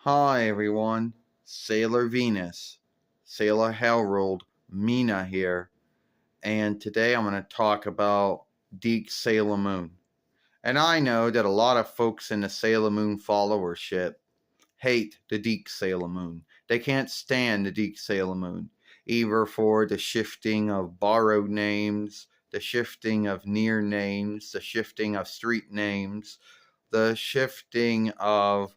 Hi everyone, Sailor Venus, Sailor Harold, Mina here, and today I'm going to talk about Deke Sailor Moon. And I know that a lot of folks in the Sailor Moon followership hate the Deke Sailor Moon. They can't stand the Deke Sailor Moon, either for the shifting of borrowed names, the shifting of near names, the shifting of street names, the shifting of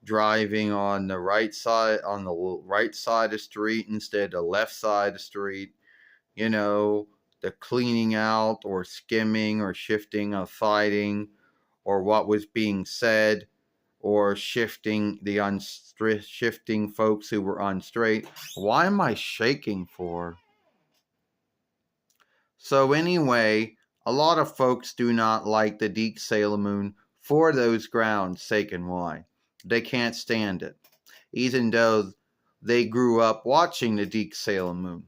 driving on the right side of the street instead of the left side of the street, the cleaning out or skimming or shifting of fighting or what was being said, or shifting shifting folks who were unstraight. Why am I shaking for? So anyway, a lot of folks do not like the Deke Sailor Moon for those grounds, sake and why. They can't stand it, even though they grew up watching the Deke Sailor Moon.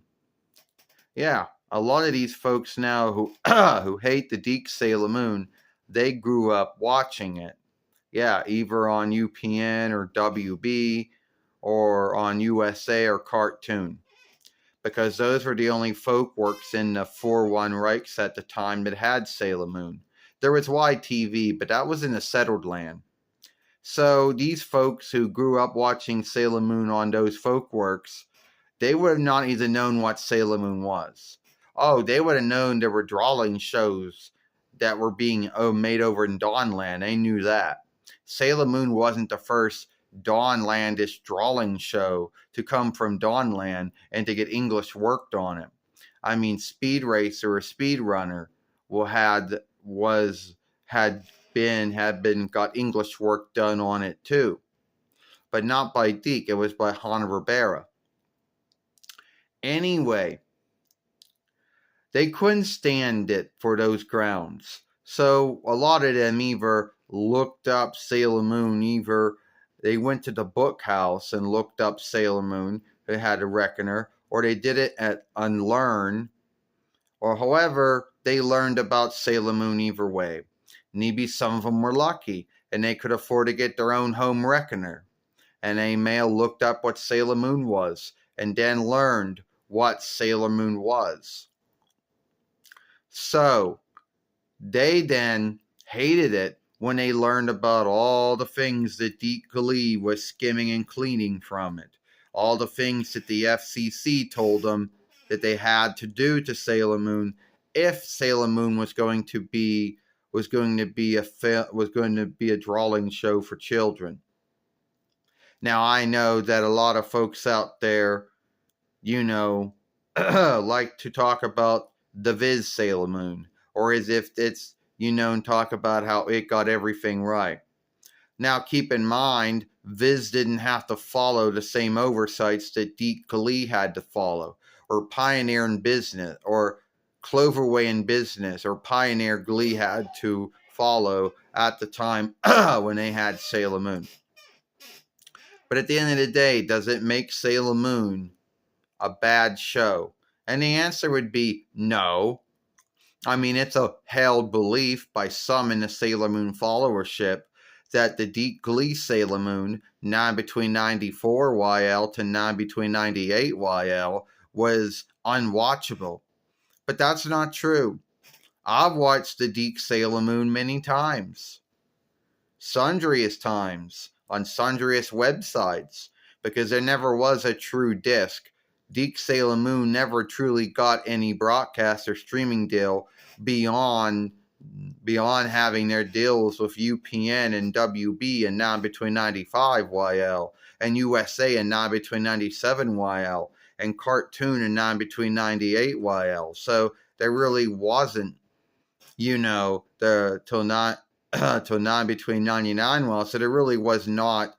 Yeah, a lot of these folks now who who hate the Deke Sailor Moon, they grew up watching it. Yeah, either on UPN or WB or on USA or Cartoon, because those were the only folk works in the 4-1 Reichs at the time that had Sailor Moon. There was YTV, but that was in a settled land. So these folks who grew up watching Sailor Moon on those folk works, they would have not even known what Sailor Moon was. Oh, they would have known there were drawing shows that were being made over in Dawnland. They knew that. Sailor Moon wasn't the first Dawnlandish drawing show to come from Dawnland and to get English worked on it. I mean, Speed Racer or Speed Runner had got English work done on it too, but not by Deke. It was by Hanna-Barbera. Anyway, they couldn't stand it for those grounds. So a lot of them either looked up Sailor Moon, either they went to the book house and looked up Sailor Moon, they had a reckoner, or they did it at Unlearn, or however they learned about Sailor Moon either way. Maybe some of them were lucky and they could afford to get their own home reckoner. And a male looked up what Sailor Moon was and then learned what Sailor Moon was. So they then hated it when they learned about all the things that Deke Glee was skimming and cleaning from it. All the things that the FCC told them that they had to do to Sailor Moon if Sailor Moon was going to be a drawing show for children. Now I know that a lot of folks out there, like to talk about the Viz Sailor Moon, or as if it's, and talk about how it got everything right. Now keep in mind, Viz didn't have to follow the same oversights that Deke Glee had to follow, or Pioneer in Business, or Cloverway in Business, or Pioneer Glee had to follow at the time when they had Sailor Moon. But at the end of the day, does it make Sailor Moon a bad show? And the answer would be no. I mean, it's a held belief by some in the Sailor Moon followership that the Deke Glee Sailor Moon, 9 between 94 YL to 9 between 98 YL, was unwatchable. But that's not true. I've watched the Deke Sailor Moon many times. Sundriest times, on sundriest websites, because there never was a true disc. Deke Sailor Moon never truly got any broadcast or streaming deal beyond having their deals with UPN and WB and 9 between 95 YL and USA and 9 between 97 YL and Cartoon and 9 between 98 YL. So there really wasn't, till 9 between 99 YL. So there really was not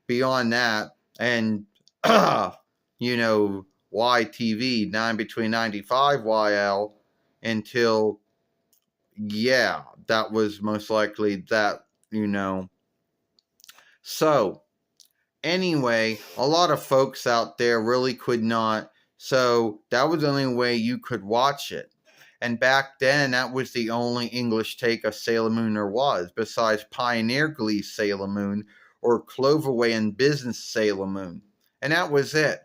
beyond that. And YTV 9 between 95 YL until, that was most likely that, So anyway, a lot of folks out there really could not. So that was the only way you could watch it. And back then, that was the only English take of Sailor Moon there was, besides Pioneer Glee Sailor Moon, or Cloverway and Business Sailor Moon. And that was it.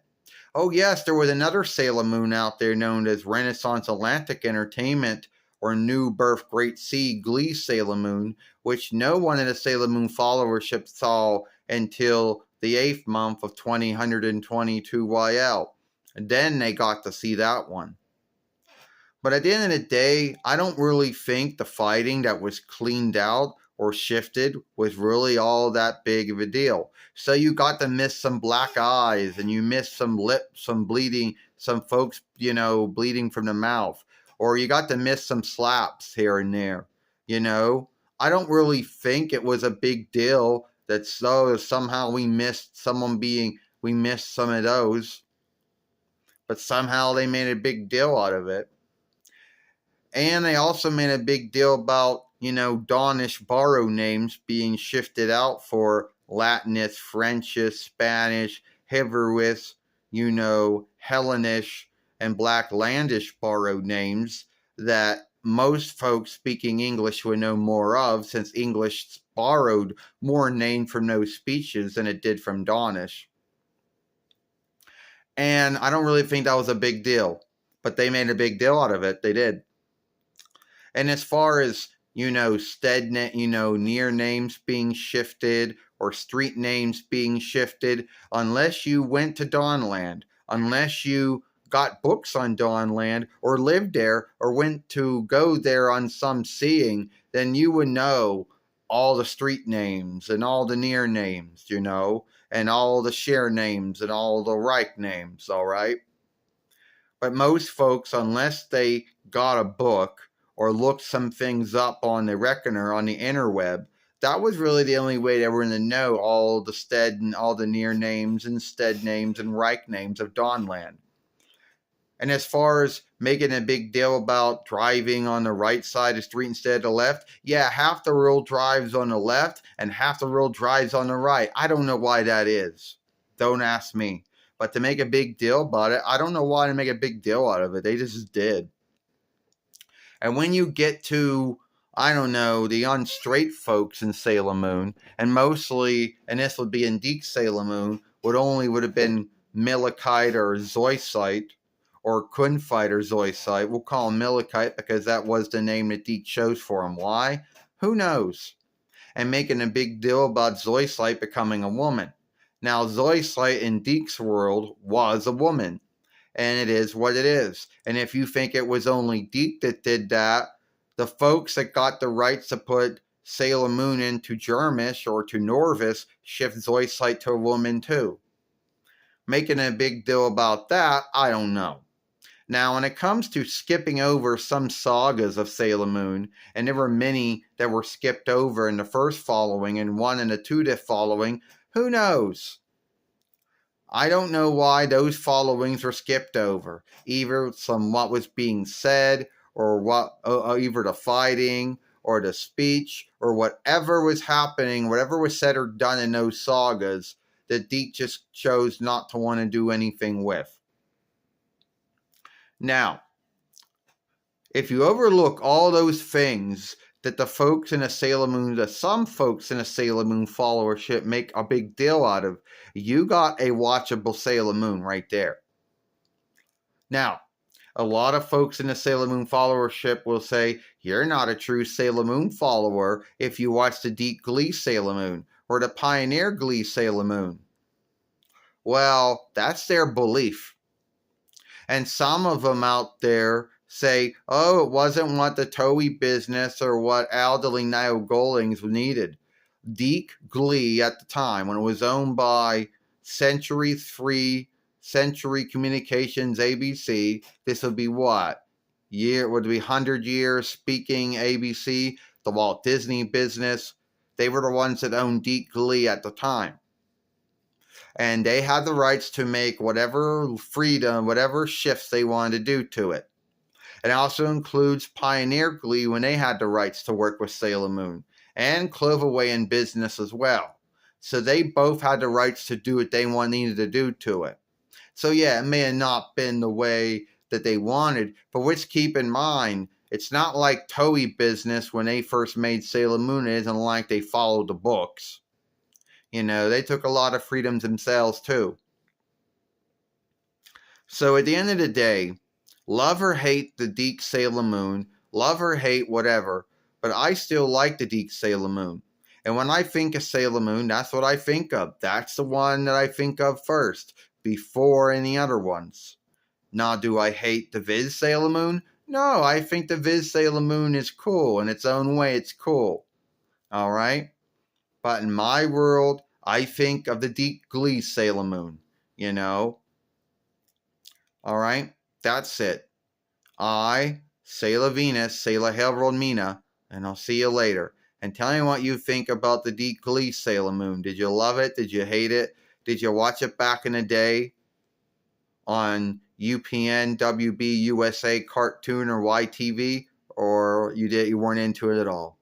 Oh, yes, there was another Sailor Moon out there known as Renaissance Atlantic Entertainment or New Birth Great Sea Glee Sailor Moon, which no one in the Sailor Moon followership saw until the 8th month of 2022 YL. And then they got to see that one. But at the end of the day, I don't really think the fighting that was cleaned out or shifted was really all that big of a deal. So you got to miss some black eyes and you missed some lips, some bleeding, some folks, bleeding from the mouth. Or you got to miss some slaps here and there. I don't really think it was a big deal that somehow we missed we missed some of those. But somehow they made a big deal out of it. And they also made a big deal about, Dawnish borrow names being shifted out for Latinist, Frenchish, Spanish, Hebrewish, Hellenish, and Blacklandish borrowed names that most folks speaking English would know more of, since English borrowed more names from those speeches than it did from Dawnish. And I don't really think that was a big deal, but they made a big deal out of it. They did. And as far as, near names being shifted or street names being shifted, unless you went to Dawnland, unless you got books on Dawnland or lived there or went to go there on some seeing, then you would know all the street names and all the near names, and all the share names and all the Reich names, all right? But most folks, unless they got a book or looked some things up on the Reckoner on the interweb, that was really the only way they were going to know all the stead and all the near names and stead names and Reich names of Dawnland. And as far as making a big deal about driving on the right side of the street instead of the left, yeah, half the road drives on the left and half the road drives on the right. I don't know why that is. Don't ask me. But to make a big deal about it, I don't know why to make a big deal out of it. They just did. And when you get to, the unstraight folks in Sailor Moon, and mostly, and this would be in Deke Sailor Moon, would have been Millikite or Zoisite, or Kunfite or Zoisite. We'll call him Millikite because that was the name that Deke chose for him. Why? Who knows? And making a big deal about Zoisite becoming a woman. Now, Zoisite in Deke's world was a woman. And it is what it is. And if you think it was only Deke that did that, the folks that got the rights to put Sailor Moon into Germish or to Norvis shift Zoisite to a woman too. Making a big deal about that, I don't know. Now, when it comes to skipping over some sagas of Sailor Moon, and there were many that were skipped over in the first following and one in the 2th following, who knows? I don't know why those followings were skipped over, either from what was being said, or either the fighting, or the speech, or whatever was happening, whatever was said or done in those sagas, that Deke just chose not to want to do anything with. Now, if you overlook all those things that the folks in a Sailor Moon, that some folks in a Sailor Moon followership make a big deal out of, you got a watchable Sailor Moon right there. Now, a lot of folks in the Sailor Moon followership will say, you're not a true Sailor Moon follower if you watch the Deep Glee Sailor Moon or the Pioneer Glee Sailor Moon. Well, that's their belief. And some of them out there say, oh, it wasn't what the Toei business or what Alderling Niogolings needed. Deke Glee at the time, when it was owned by Century 3, Century Communications ABC, this would be what? Would be 100 years speaking ABC, the Walt Disney business. They were the ones that owned Deke Glee at the time. And they had the rights to make whatever freedom, whatever shifts they wanted to do to it. It also includes Pioneer Glee when they had the rights to work with Sailor Moon, and Cloverway in business as well. So they both had the rights to do what they needed to do to it. So yeah, it may have not been the way that they wanted, but let's keep in mind, it's not like Toei business when they first made Sailor Moon. It isn't like they followed the books. They took a lot of freedoms themselves too. So at the end of the day, love or hate the Deke Sailor Moon, love or hate whatever, but I still like the Deke Sailor Moon. And when I think of Sailor Moon, that's what I think of. That's the one that I think of first, before any other ones. Now, do I hate the Viz Sailor Moon? No, I think the Viz Sailor Moon is cool. In its own way, it's cool. All right? But in my world, I think of the Deep Glee Sailor Moon. All right? That's it. I, Sailor Venus, Sailor Harold Mina, and I'll see you later. And tell me what you think about the Deep Glee Sailor Moon. Did you love it? Did you hate it? Did you watch it back in the day on UPN, WB, USA, Cartoon, or YTV? Or you weren't into it at all?